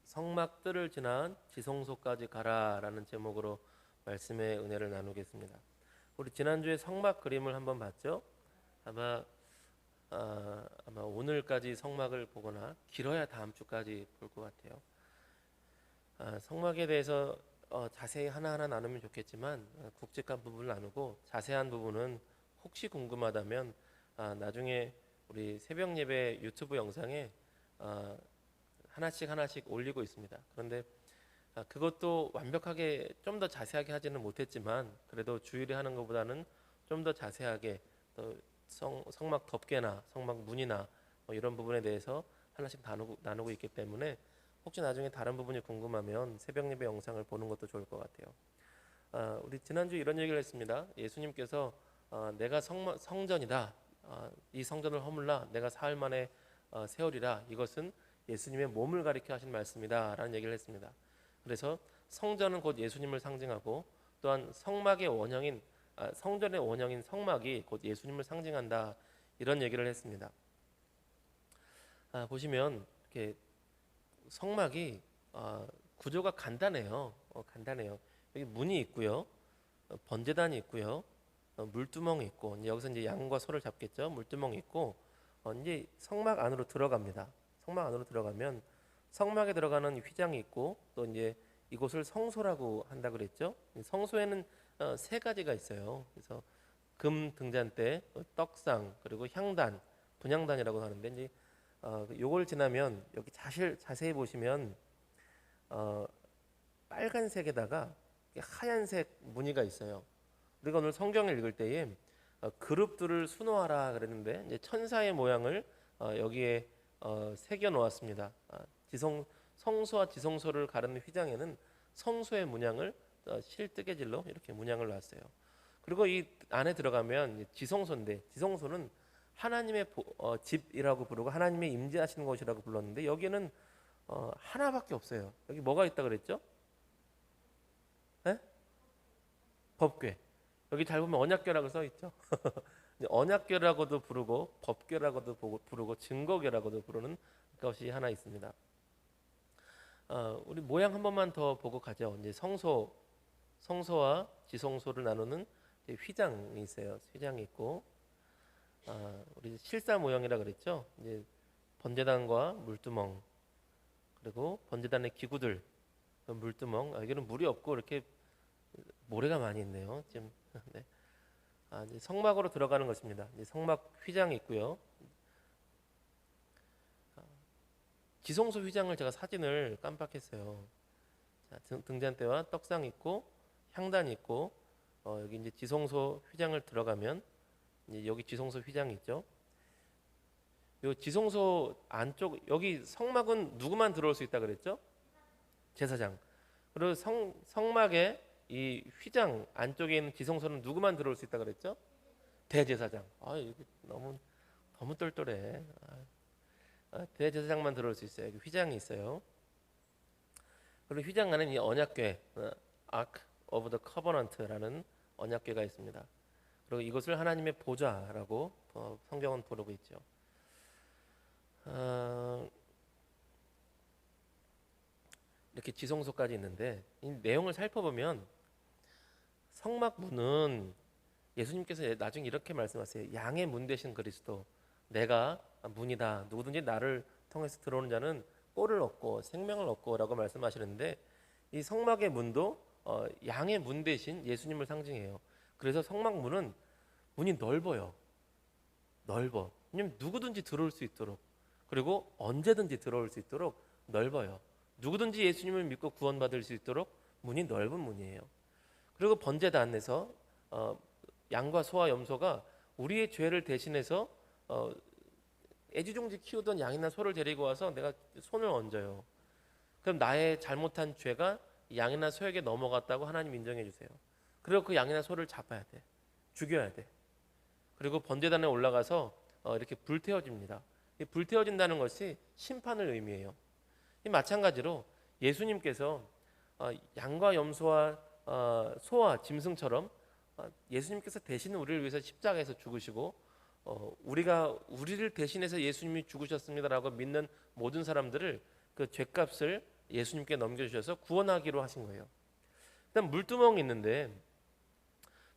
성막들을 지난 지성소까지 가라라는 제목으로 말씀의 은혜를 나누겠습니다. 우리 지난주에 성막 그림을 한번 봤죠? 아마 아마 오늘까지 성막을 보거나 길어야 다음 주까지 볼 것 같아요. 성막에 대해서 자세히 하나하나 나누면 좋겠지만 굵직한 부분을 나누고 자세한 부분은 혹시 궁금하다면 나중에 우리 새벽 예배 유튜브 영상에 하나씩 올리고 있습니다. 그런데 그것도 완벽하게 좀 더 자세하게 하지는 못했지만 그래도 주일에 하는 것보다는 좀 더 자세하게 또 성막 덮개나 성막 문이나 뭐 이런 부분에 대해서 하나씩 나누고 있기 때문에 혹시 나중에 다른 부분이 궁금하면 새벽 예배 영상을 보는 것도 좋을 것 같아요. 우리 지난주 이런 얘기를 했습니다. 예수님께서 내가 성전이다. 이 성전을 허물라 내가 사흘 만에 세우리라. 이것은 예수님의 몸을 가리켜 하신 말씀이다 라는 얘기를 했습니다. 그래서 성전은 곧 예수님을 상징하고 또한 성막의 원형인 성전의 원형인 성막이 곧 예수님을 상징한다 이런 얘기를 했습니다. 보시면 이렇게 성막이 구조가 간단해요. 간단해요. 여기 문이 있고요, 번제단이 있고요, 물두멍이 있고 이제 여기서 이제 양과 소를 잡겠죠. 물두멍이 있고 이제 성막 안으로 들어갑니다. 성막 안으로 들어가면 성막에 들어가는 휘장이 있고 또 이제 이곳을 성소라고 한다 그랬죠. 성소에는 세 가지가 있어요. 그래서 금 등잔대, 떡상, 그리고 향단, 분향단이라고 하는데 이제 요걸 지나면 여기 자세히 보시면 빨간색에다가 하얀색 무늬가 있어요. 우리가 오늘 성경을 읽을 때에 그룹들을 수놓아라 그랬는데 이제 천사의 모양을 여기에 새겨 놓았습니다. 성소와 지성소를 가르는 휘장에는 성소의 문양을 실뜨개질로 이렇게 문양을 놨어요. 그리고 이 안에 들어가면 지성소인데 지성소는 하나님의 집이라고 부르고 하나님의 임재하시는 곳이라고 불렀는데 여기는 하나밖에 없어요. 여기 뭐가 있다 그랬죠? 네? 법궤. 여기 잘 보면 언약궤라고 써 있죠. 언약궤라고도 부르고 법궤라고도 부르고 증거궤라고도 부르는 것이 하나 있습니다. 우리 모양 한 번만 더 보고 가죠. 이제 성소와 지성소를 나누는 휘장이 있어요. 휘장이 있고 우리 실사 모형이라 그랬죠. 이제 번제단과 물두멍 그리고 번제단의 기구들 물두멍 여기는 물이 없고 이렇게 모래가 많이 있네요. 지금 네. 이제 성막으로 들어가는 것입니다. 이제 성막 휘장이 있고요. 지성소 휘장을 제가 사진을 깜빡했어요. 자, 등잔대와 떡상 있고 향단이 있고 여기 이제 지성소 휘장을 들어가면 이제 여기 지성소 휘장이 있죠. 요 지성소 안쪽 여기 성막은 누구만 들어올 수 있다 그랬죠? 제사장. 그리고 성막에 이 휘장 안쪽에 있는 지성소는 누구만 들어올 수 있다 그랬죠? 대제사장. 이거 너무 똘똘해. 대제사장만 들어올 수 있어요. 여기 휘장이 있어요. 그리고 휘장 안에는 이 언약궤, Ark of the Covenant라는 언약궤가 있습니다. 그리고 이것을 하나님의 보좌라고 성경은 부르고 있죠. 이렇게 지성소까지 있는데 이 내용을 살펴보면 성막 문은 예수님께서 나중에 이렇게 말씀하세요. 양의 문 되신 그리스도, 내가 문이다. 누구든지 나를 통해서 들어오는 자는 꼴을 얻고 생명을 얻고라고 말씀하시는데 이 성막의 문도 양의 문 대신 예수님을 상징해요. 그래서 성막 문은 문이 넓어요. 넓어. 왜냐면 누구든지 들어올 수 있도록 그리고 언제든지 들어올 수 있도록 넓어요. 누구든지 예수님을 믿고 구원받을 수 있도록 문이 넓은 문이에요. 그리고 번제단에서 양과 소와 염소가 우리의 죄를 대신해서 애지중지 키우던 양이나 소를 데리고 와서 내가 손을 얹어요. 그럼 나의 잘못한 죄가 양이나 소에게 넘어갔다고 하나님 인정해 주세요. 그리고 그 양이나 소를 잡아야 돼. 죽여야 돼. 그리고 번제단에 올라가서 이렇게 불태워집니다. 불태워진다는 것이 심판을 의미해요. 마찬가지로 예수님께서 양과 염소와 소와 짐승처럼 예수님께서 대신 우리를 위해서 십자가에서 죽으시고 우리를 대신해서 예수님이 죽으셨습니다라고 믿는 모든 사람들을 그 죄값을 예수님께 넘겨주셔서 구원하기로 하신 거예요. 일단 물두멍이 있는데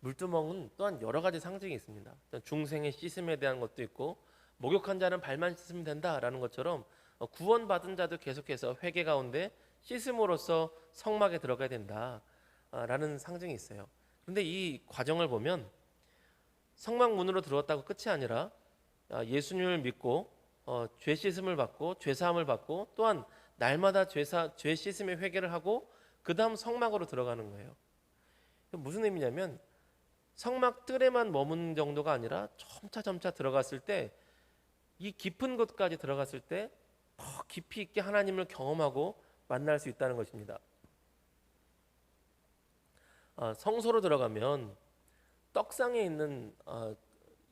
물두멍은 또한 여러 가지 상징이 있습니다. 중생의 씻음에 대한 것도 있고 목욕한 자는 발만 씻으면 된다라는 것처럼 구원받은 자도 계속해서 회개 가운데 씻음으로써 성막에 들어가야 된다라는 상징이 있어요. 그런데 이 과정을 보면 성막 문으로 들어왔다고 끝이 아니라 예수님을 믿고 죄 씻음을 받고 죄 사함을 받고 또한 날마다 죄 씻음의 회개를 하고 그 다음 성막으로 들어가는 거예요. 무슨 의미냐면 성막 뜰에만 머무는 정도가 아니라 점차 들어갔을 때 이 깊은 곳까지 들어갔을 때 더 깊이 있게 하나님을 경험하고 만날 수 있다는 것입니다. 성소로 들어가면 떡상에 있는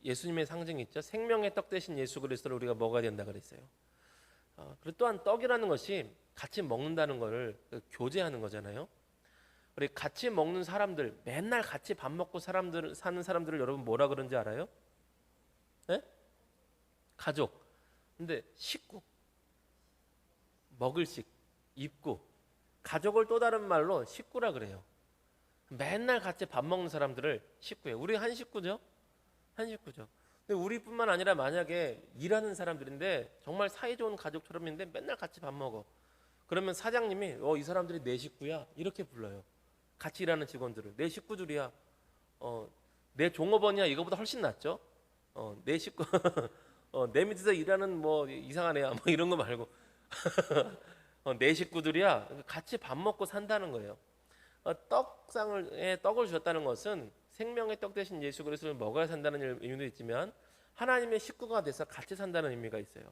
예수님의 상징이 있죠. 생명의 떡 대신 예수 그리스도를 우리가 먹어야 된다 그랬어요. 그리고 또한 떡이라는 것이 같이 먹는다는 것을 교제하는 거잖아요. 우리 같이 먹는 사람들, 맨날 같이 밥 먹고 사는 사람들을 여러분 뭐라 그런지 알아요? 네? 가족. 근데 식구, 먹을 식, 입구. 가족을 또 다른 말로 식구라 그래요. 맨날 같이 밥 먹는 사람들을 식구예요. 우리 한 식구죠? 한 식구죠. 근데 우리뿐만 아니라 만약에 일하는 사람들인데 정말 사이 좋은 가족처럼 있는데 맨날 같이 밥 먹어. 그러면 사장님이 이 사람들이 내 식구야 이렇게 불러요. 같이 일하는 직원들을 내 식구들이야. 내 종업원이야. 이거보다 훨씬 낫죠. 내 식구 내 밑에서 일하는 뭐 이상한 애야 뭐 이런 거 말고 내 식구들이야. 같이 밥 먹고 산다는 거예요. 떡을 주셨다는 것은 생명의 떡 대신 예수 그리스도를 먹어야 산다는 의미도 있지만 하나님의 식구가 돼서 같이 산다는 의미가 있어요.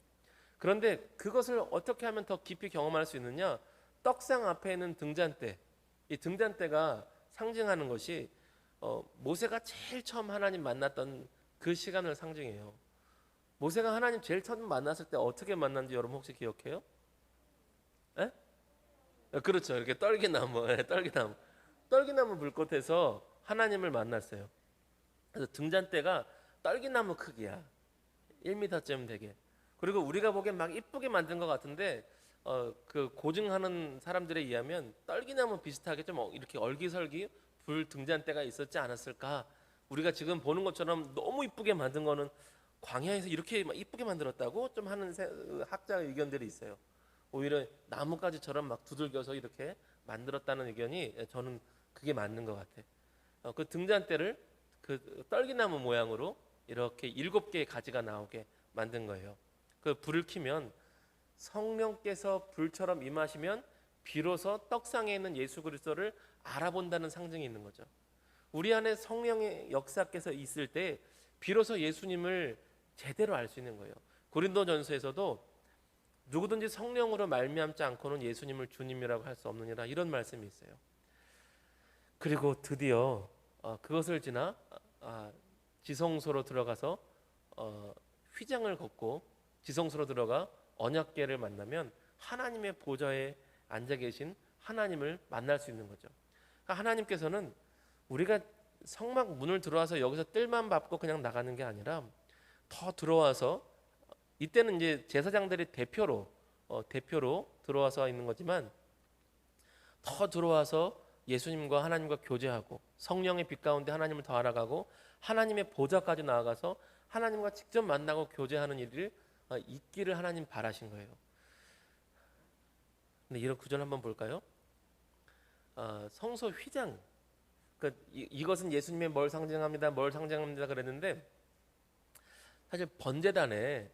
그런데 그것을 어떻게 하면 더 깊이 경험할 수 있느냐? 떡상 앞에 있는 등잔대, 이 등잔대가 상징하는 것이 모세가 제일 처음 하나님 만났던 그 시간을 상징해요. 모세가 하나님 제일 처음 만났을 때 어떻게 만났는지 여러분 혹시 기억해요? 에? 그렇죠. 이렇게 떨기나무 불꽃에서 하나님을 만났어요. 그래서 등잔대가 떨기나무 크기야. 1m쯤 되게. 그리고 우리가 보기엔 막 이쁘게 만든 것 같은데 그 고증하는 사람들에 의하면 떨기나무 비슷하게 좀 이렇게 얼기설기 불 등잔대가 있었지 않았을까. 우리가 지금 보는 것처럼 너무 이쁘게 만든 거는 광야에서 이렇게 이쁘게 만들었다고 좀 하는 학자 의견들이 있어요. 오히려 나뭇가지처럼 막 두들겨서 이렇게 만들었다는 의견이 저는 그게 맞는 것 같아. 그 등잔대를 그 떨기나무 모양으로 이렇게 7개의 가지가 나오게 만든 거예요. 그 불을 켜면 성령께서 불처럼 임하시면 비로소 떡상에 있는 예수 그리스도를 알아본다는 상징이 있는 거죠. 우리 안에 성령의 역사께서 있을 때 비로소 예수님을 제대로 알 수 있는 거예요. 고린도전서에서도 누구든지 성령으로 말미암지 않고는 예수님을 주님이라고 할 수 없느니라 이런 말씀이 있어요. 그리고 드디어 그것을 지나 지성소로 들어가서 휘장을 걷고 지성소로 들어가 언약궤를 만나면 하나님의 보좌에 앉아 계신 하나님을 만날 수 있는 거죠. 그러니까 하나님께서는 우리가 성막 문을 들어와서 여기서 뜰만 밟고 그냥 나가는 게 아니라 더 들어와서 이때는 이제 제사장들이 대표로 들어와서 있는 거지만 더 들어와서 예수님과 하나님과 교제하고 성령의 빛 가운데 하나님을 더 알아가고 하나님의 보좌까지 나아가서 하나님과 직접 만나고 교제하는 일을 있기를 하나님 바라신 거예요. 근데 이런 구절 한번 볼까요? 성소 휘장. 이것은 예수님의 뭘 상징합니다. 그랬는데 사실 번제단에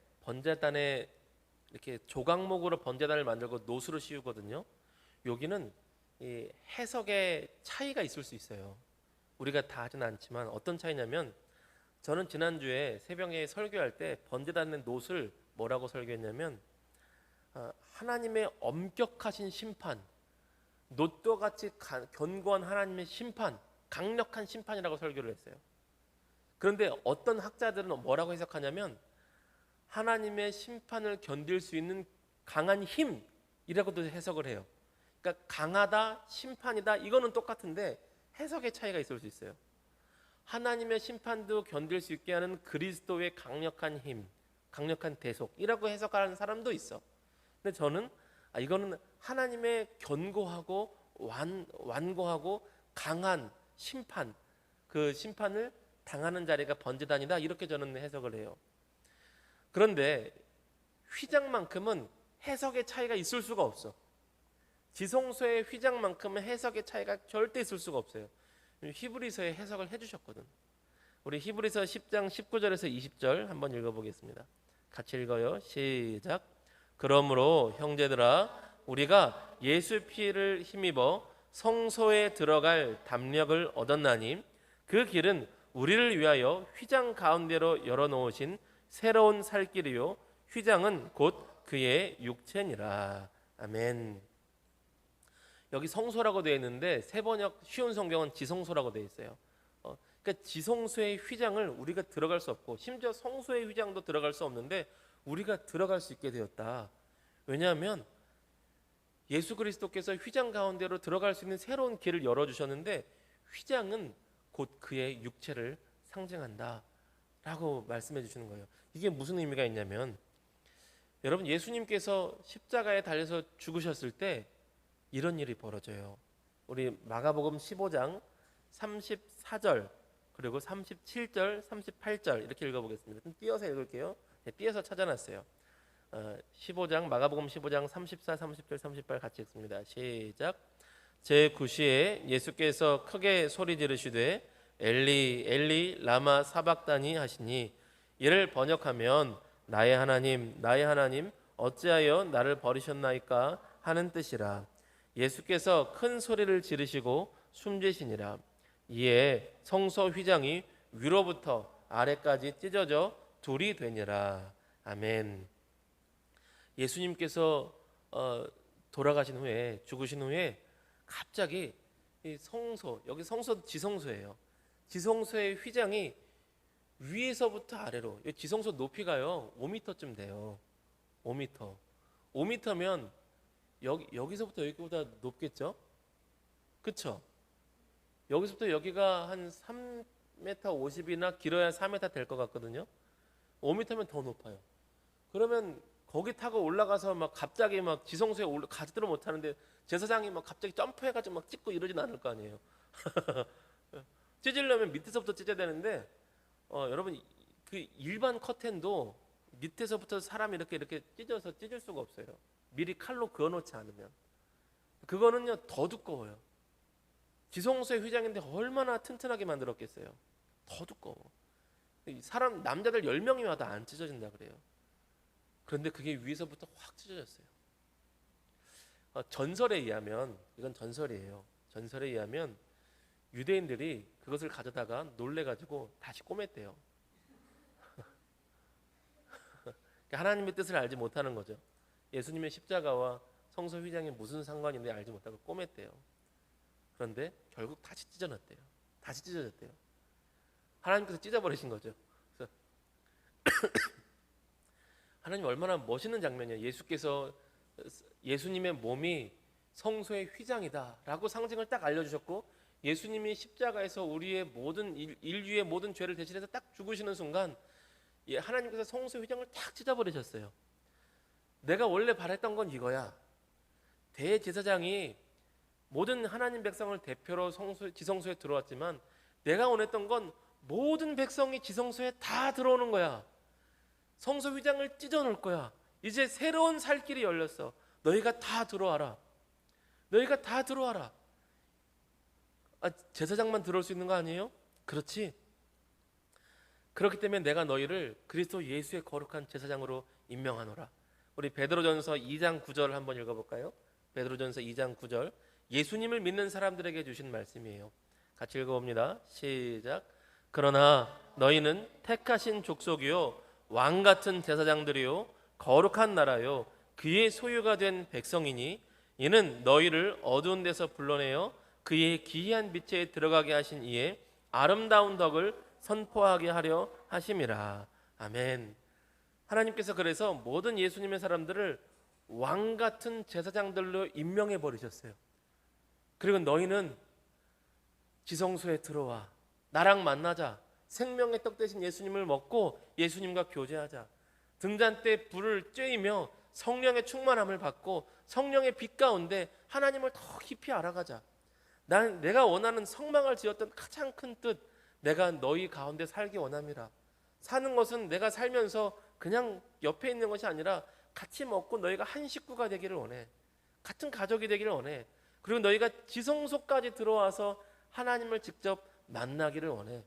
이렇게 조각목으로 번제단을 만들고 노수로 씌우거든요. 여기는 이 해석의 차이가 있을 수 있어요. 우리가 다 하진 않지만 어떤 차이냐면 저는 지난주에 새벽에 설교할 때 번제단의 놋을 뭐라고 설교했냐면 하나님의 엄격하신 심판, 놋과 같이 견고한 하나님의 심판, 강력한 심판이라고 설교를 했어요. 그런데 어떤 학자들은 뭐라고 해석하냐면 하나님의 심판을 견딜 수 있는 강한 힘이라고도 해석을 해요. 그러니까 강하다, 심판이다 이거는 똑같은데 해석의 차이가 있을 수 있어요. 하나님의 심판도 견딜 수 있게 하는 그리스도의 강력한 힘, 강력한 대속이라고 해석하는 사람도 있어. 근데 저는 이거는 하나님의 견고하고 완고하고 강한 심판, 그 심판을 당하는 자리가 번제단이다, 이렇게 저는 해석을 해요. 그런데 휘장만큼은 해석의 차이가 있을 수가 없어. 지성소의 휘장만큼은 해석의 차이가 절대 있을 수가 없어요. 히브리서에 해석을 해주셨거든. 우리 히브리서 10장 19절에서 20절 한번 읽어보겠습니다. 같이 읽어요. 시작. 그러므로 형제들아, 우리가 예수 피를 힘입어 성소에 들어갈 담력을 얻었나니 그 길은 우리를 위하여 휘장 가운데로 열어놓으신 새로운 살 길이요 휘장은 곧 그의 육체니라. 아멘. 여기 성소라고 되어 있는데 세번역 쉬운 성경은 지성소라고 되어 있어요. 그러니까 지성소의 휘장을 우리가 들어갈 수 없고, 심지어 성소의 휘장도 들어갈 수 없는데 우리가 들어갈 수 있게 되었다. 왜냐하면 예수 그리스도께서 휘장 가운데로 들어갈 수 있는 새로운 길을 열어주셨는데, 휘장은 곧 그의 육체를 상징한다 라고 말씀해 주시는 거예요. 이게 무슨 의미가 있냐면, 여러분, 예수님께서 십자가에 달려서 죽으셨을 때 이런 일이 벌어져요. 우리 마가복음 15장 34절 그리고 37절 38절 이렇게 읽어보겠습니다. 좀 띄어서 읽을게요. 띄어서 찾아놨어요. 15장 마가복음 15장 34, 30절, 38 같이 읽습니다. 시작. 제9시에 예수께서 크게 소리 지르시되 엘리 엘리 라마 사박다니 하시니, 이를 번역하면 나의 하나님 어찌하여 나를 버리셨나이까 하는 뜻이라. 예수께서 큰 소리를 지르시고 숨지시니라. 이에 성소 휘장이 위로부터 아래까지 찢어져 둘이 되니라. 아멘. 예수님께서 돌아가신 후에, 죽으신 후에 갑자기 이 성소, 여기 성소 지성소예요. 지성소의 휘장이 위에서부터 아래로, 지성소 높이가요 5m쯤 돼요. 5m. 5m면 여기서부터 여기보다 높겠죠? 그쵸? 여기서부터 여기가 한 3m 50이나 길어야 4m 될 것 같거든요. 5m면 더 높아요. 그러면 거기 타고 올라가서 막 갑자기 막 지성소에 가지도 못하는데 제사장이 막 갑자기 점프해가지고 막 찍고 이러진 않을 거 아니에요. 찢으려면 밑에서부터 찢어야 되는데, 여러분, 그 일반 커튼도 밑에서부터 사람이 이렇게 찢어서 찢을 수가 없어요. 미리 칼로 그어놓지 않으면. 그거는요 더 두꺼워요. 지성소의 휘장인데 얼마나 튼튼하게 만들었겠어요. 더 두꺼워. 사람 남자들 10명이 와도 안 찢어진다 그래요. 그런데 그게 위에서부터 확 찢어졌어요. 전설에 의하면, 이건 전설이에요. 전설에 의하면 유대인들이 그것을 가져다가 놀래가지고 다시 꼬맸대요. 하나님의 뜻을 알지 못하는 거죠. 예수님의 십자가와 성소 휘장이 무슨 상관인데 알지 못하고 꼬맸대요. 그런데 결국 다시 찢어놨대요. 다시 찢어졌대요. 하나님께서 찢어버리신 거죠. 그래서 하나님 얼마나 멋있는 장면이에요. 예수님의 몸이 성소의 휘장이다라고 상징을 딱 알려주셨고, 예수님이 십자가에서 우리의 모든 인류의 모든 죄를 대신해서 딱 죽으시는 순간 하나님께서 성소 휘장을 딱 찢어버리셨어요. 내가 원래 바랬던 건 이거야. 대제사장이 모든 하나님 백성을 대표로 지성소에 들어왔지만, 내가 원했던 건 모든 백성이 지성소에 다 들어오는 거야. 성소 휘장을 찢어 놓을 거야. 이제 새로운 살 길이 열렸어. 너희가 다 들어와라. 너희가 다 들어와라. 제사장만 들어올 수 있는 거 아니에요? 그렇지. 그렇기 때문에 내가 너희를 그리스도 예수의 거룩한 제사장으로 임명하노라. 우리 베드로전서 2장 9절 한번 읽어볼까요? 베드로전서 2장 9절. 예수님을 믿는 사람들에게 주신 말씀이에요. 같이 읽어봅니다. 시작. 그러나 너희는 택하신 족속이요 왕 같은 제사장들이요 거룩한 나라요 그의 소유가 된 백성이니, 이는 너희를 어두운 데서 불러내어 그의 기이한 빛에 들어가게 하신 이의 아름다운 덕을 선포하게 하려 하심이라. 아멘. 하나님께서 그래서 모든 예수님의 사람들을 왕 같은 제사장들로 임명해 버리셨어요. 그리고 너희는 지성소에 들어와 나랑 만나자. 생명의 떡 대신 예수님을 먹고 예수님과 교제하자. 등잔 때 불을 쬐이며 성령의 충만함을 받고 성령의 빛 가운데 하나님을 더 깊이 알아가자. 내가 원하는 성막을 지었던 가장 큰 뜻, 내가 너희 가운데 살기 원함이라. 사는 것은 내가 살면서 그냥 옆에 있는 것이 아니라 같이 먹고 너희가 한 식구가 되기를 원해. 같은 가족이 되기를 원해. 그리고 너희가 지성소까지 들어와서 하나님을 직접 만나기를 원해.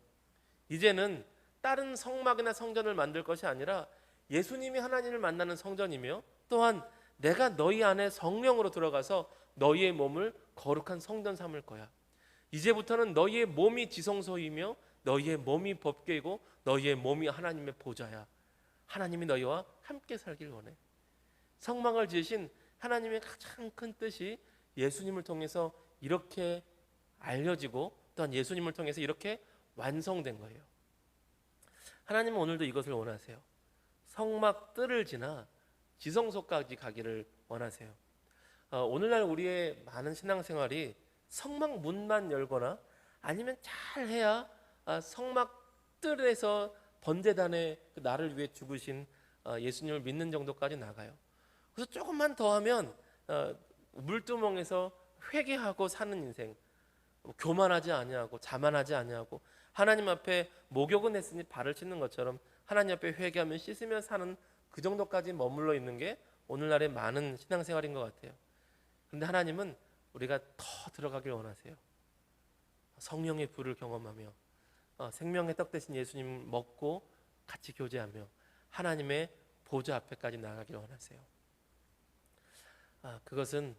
이제는 다른 성막이나 성전을 만들 것이 아니라 예수님이 하나님을 만나는 성전이며, 또한 내가 너희 안에 성령으로 들어가서 너희의 몸을 거룩한 성전 삼을 거야. 이제부터는 너희의 몸이 지성소이며 너희의 몸이 법궤이고 너희의 몸이 하나님의 보좌야. 하나님이 너희와 함께 살길 원해. 성막을 지으신 하나님의 가장 큰 뜻이 예수님을 통해서 이렇게 알려지고, 또한 예수님을 통해서 이렇게 완성된 거예요. 하나님은 오늘도 이것을 원하세요. 성막 뜰을 지나 지성소까지 가기를 원하세요. 오늘날 우리의 많은 신앙생활이 성막 문만 열거나 아니면 잘해야 성막 뜰에서 번제단에 나를 위해 죽으신 예수님을 믿는 정도까지 나가요. 그래서 조금만 더 하면 물두멍에서 회개하고 사는 인생, 교만하지 아니하고 자만하지 아니하고 하나님 앞에 목욕은 했으니 발을 씻는 것처럼 하나님 앞에 회개하면 씻으며 사는 그 정도까지 머물러 있는 게 오늘날의 많은 신앙생활인 것 같아요. 그런데 하나님은 우리가 더 들어가길 원하세요. 성령의 불을 경험하며 생명의 떡 대신 예수님 먹고 같이 교제하며 하나님의 보좌 앞에까지 나가길 원하세요. 그것은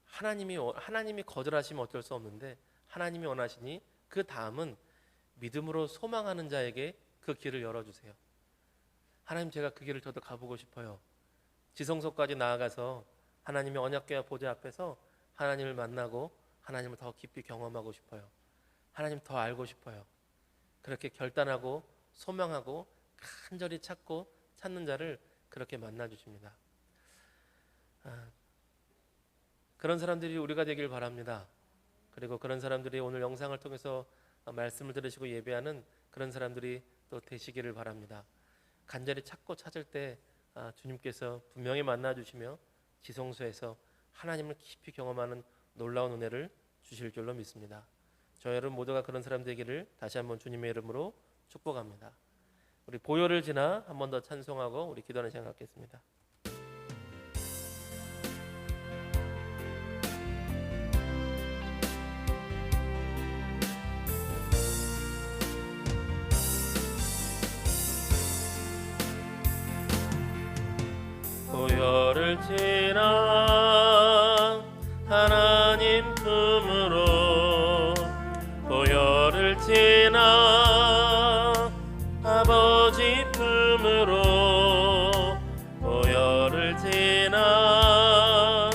하나님이 거절하시면 어쩔 수 없는데, 하나님이 원하시니 그 다음은 믿음으로 소망하는 자에게 그 길을 열어주세요. 하나님, 제가 그 길을 저도 가보고 싶어요. 지성소까지 나아가서 하나님의 언약궤와 보좌 앞에서 하나님을 만나고 하나님을 더 깊이 경험하고 싶어요. 하나님 더 알고 싶어요. 그렇게 결단하고 소망하고 간절히 찾고 찾는 자를 그렇게 만나 주십니다. 그런 사람들이 우리가 되길 바랍니다. 그리고 그런 사람들이 오늘 영상을 통해서 말씀을 들으시고 예배하는 그런 사람들이 또 되시기를 바랍니다. 간절히 찾고 찾을 때 주님께서 분명히 만나 주시며 지성소에서 하나님을 깊이 경험하는 놀라운 은혜를 주실 줄로 믿습니다. 저 여러분 모두가 그런 사람 되기를 다시 한번 주님의 이름으로 축복합니다. 우리 보혈을 지나 한 번 더 찬송하고 우리 기도하는 시간 갖겠습니다. 보혈을 지나 하나님 품으로, 보혈을 지나 아버지 품으로, 보혈을 지나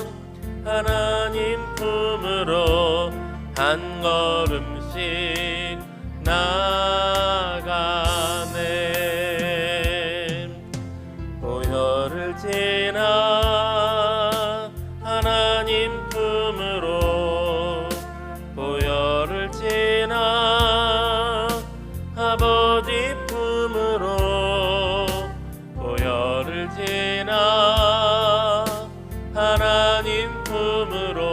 하나님 품으로 한 걸음씩 나가네. 보혈을 지나 하나님 품으로, 보혈을 지나 아버지 품으로, 보혈을 지나 하나님 품으로